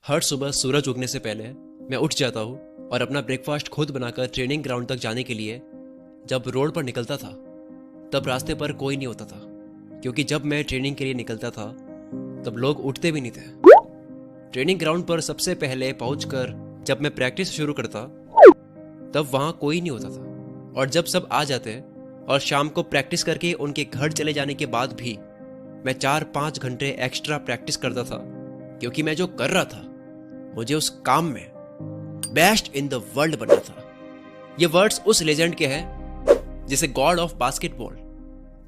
हर सुबह सूरज उगने से पहले मैं उठ जाता हूँ और अपना ब्रेकफास्ट खुद बनाकर ट्रेनिंग ग्राउंड तक जाने के लिए जब रोड पर निकलता था तब रास्ते पर कोई नहीं होता था, क्योंकि जब मैं ट्रेनिंग के लिए निकलता था तब लोग उठते भी नहीं थे। ट्रेनिंग ग्राउंड पर सबसे पहले पहुंचकर जब मैं प्रैक्टिस शुरू करता तब वहां कोई नहीं होता था, और जब सब आ जाते और शाम को प्रैक्टिस करके उनके घर चले जाने के बाद भी मैं 4-5 घंटे एक्स्ट्रा प्रैक्टिस करता था, क्योंकि मैं जो कर रहा था मुझे उस काम में बेस्ट इन द वर्ल्ड बनना था। ये वर्ड्स उस लेजेंड के हैं जिसे गॉड ऑफ बास्केटबॉल,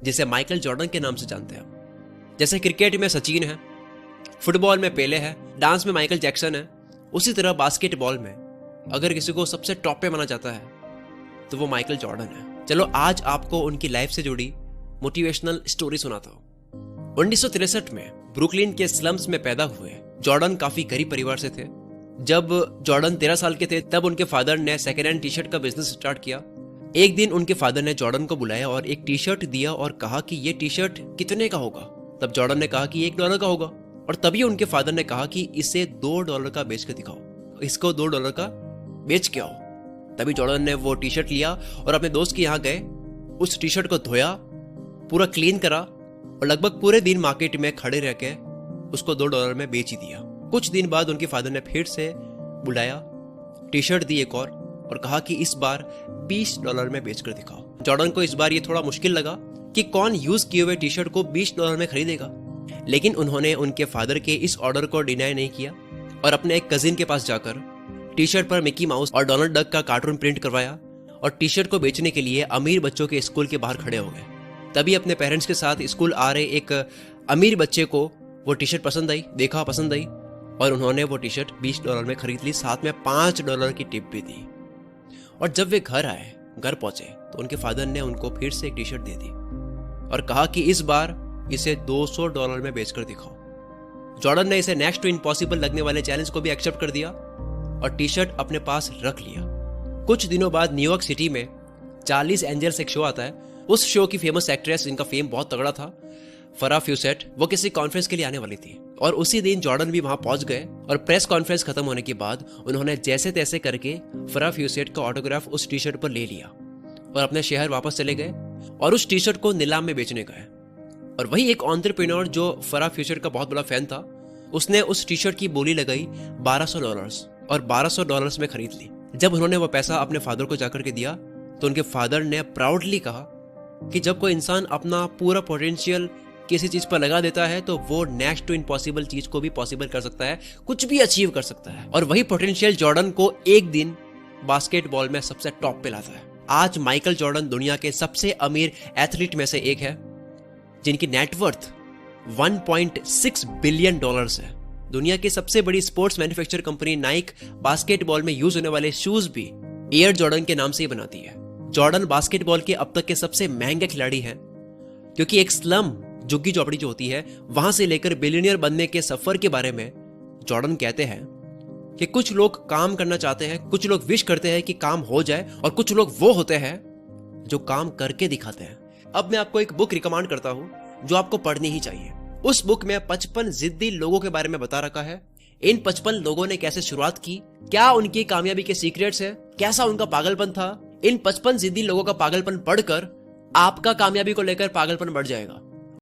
जिसे माइकल जॉर्डन के नाम से जानते हैं। जैसे क्रिकेट में सचिन है, फुटबॉल में पेले है, डांस में माइकल जैक्सन है, उसी तरह बास्केटबॉल में अगर किसी को सबसे टॉप पे माना जाता है तो वो माइकल जॉर्डन है। चलो आज आपको उनकी लाइफ से जुड़ी मोटिवेशनल स्टोरी सुनाता हूँ। 1963 में ब्रुकलिन के स्लम्स में पैदा हुए जॉर्डन काफी गरीब परिवार से थे। जब जॉर्डन 13 साल के थे तब उनके फादर ने सेकेंड हैंड टी शर्ट का बिजनेस स्टार्ट किया। एक दिन उनके फादर ने जॉर्डन को बुलाया और एक टी शर्ट दिया और कहा कि ये टी शर्ट कितने का होगा। तब जॉर्डन ने कहा कि $1 का होगा, और तभी उनके फादर ने कहा कि इसे $2 का बेच कर दिखाओ, इसको $2 का बेच के आओ। तभी जॉर्डन ने वो टी शर्ट लिया और अपने दोस्त के यहाँ गए, उस टी शर्ट को धोया, पूरा क्लीन करा और लगभग पूरे दिन मार्केट में खड़े रह के उसको $2 में बेच ही दिया। कुछ दिन बाद उनके फादर ने फिर से बुलाया, टी शर्ट दी एक और कहा कि इस बार $20 में बेचकर दिखाओ। जॉर्डन को इस बार ये थोड़ा मुश्किल लगा कि कौन यूज किए हुए टी शर्ट को $20 में खरीदेगा, लेकिन उन्होंने उनके फादर के इस ऑर्डर को डिनाई नहीं किया और अपने एक कजिन के पास जाकर टी शर्ट पर मिकी माउस और डोनाल्ड डक का कार्टून प्रिंट करवाया और टी शर्ट को बेचने के लिए अमीर बच्चों के स्कूल के बाहर खड़े हो गए। तभी अपने पेरेंट्स के साथ स्कूल आ रहे एक अमीर बच्चे को वो टी शर्ट पसंद आई, पसंद आई, और उन्होंने वो टी शर्ट $20 में खरीद ली, साथ में $5 की टिप भी दी। और जब वे घर पहुंचे तो उनके फादर ने उनको फिर से एक टी शर्ट दे दी और कहा कि इस बार इसे $200 में बेचकर दिखाओ। जॉर्डन ने इसे नेक्स्ट टू इम्पॉसिबल लगने वाले चैलेंज को भी एक्सेप्ट कर दिया और टी शर्ट अपने पास रख लिया। कुछ दिनों बाद न्यूयॉर्क सिटी में चार्लीज एंजल्स एक शो आता है। उस शो की फेमस एक्ट्रेस, जिनका फेम बहुत तगड़ा था, फरा फ्यूसेट, वो किसी कॉन्फ्रेंस के लिए आने वाली थी और उसी दिन जॉर्डन भी वहां पहुंच गए। और प्रेस कॉन्फ्रेंस खत्म होने के बाद उन्होंने जैसे तैसे करके फरा फ्यूसेट का ऑटोग्राफ उस टी शर्ट पर ले लिया और अपने शहर वापस चले गए और उस टी शर्ट को नीलाम में बेचने गए। और वही एक एंटरप्रेन्योर जो फरा फ्यूसेट का बहुत बड़ा फैन था, उसने उस टी शर्ट की बोली लगाई $1200 और $1200 में खरीद ली। जब उन्होंने वो पैसा अपने फादर को जाकर के दिया तो उनके फादर ने प्राउडली कहा कि जब कोई इंसान अपना पूरा पोटेंशियल किसी चीज पर लगा देता है तो वो नेक्स्ट टू इम्पॉसिबल चीज को भी पॉसिबल कर सकता है, कुछ भी अचीव कर सकता है। और वही पोटेंशियल जॉर्डन को एक दिन बास्केटबॉल में सबसे टॉप पे लाता है। आज माइकल जॉर्डन दुनिया के सबसे अमीर एथलीट में से एक है, जिनकी नेटवर्थ $1.6 बिलियन है। दुनिया की सबसे बड़ी sports manufacture company Naik basketball में यूज होने वाले शूज भी एयर जॉर्डन के नाम से ही बनाती है। जॉर्डन बास्केटबॉल के अब तक के सबसे महंगे खिलाड़ी हैं, क्योंकि एक स्लम झुग्गी झोपड़ी जो होती है वहां से लेकर बिलियनियर बनने के सफर के बारे में जॉर्डन कहते हैं कि कुछ लोग काम करना चाहते हैं, कुछ लोग विश करते हैं कि काम हो जाए, और कुछ लोग वो होते हैं जो काम करके दिखाते हैं। अब मैं आपको एक बुक रिकमेंड करता हूं जो आपको पढ़नी ही चाहिए। उस बुक में 55 जिद्दी लोगों के बारे में बता रखा है। इन 55 लोगों ने कैसे शुरुआत की, क्या उनकी कामयाबी के सीक्रेट्स है, कैसा उनका पागलपन था। इन 55 जिद्दी लोगों का पागलपन पढ़कर आपका कामयाबी को लेकर पागलपन बढ़ जाएगा।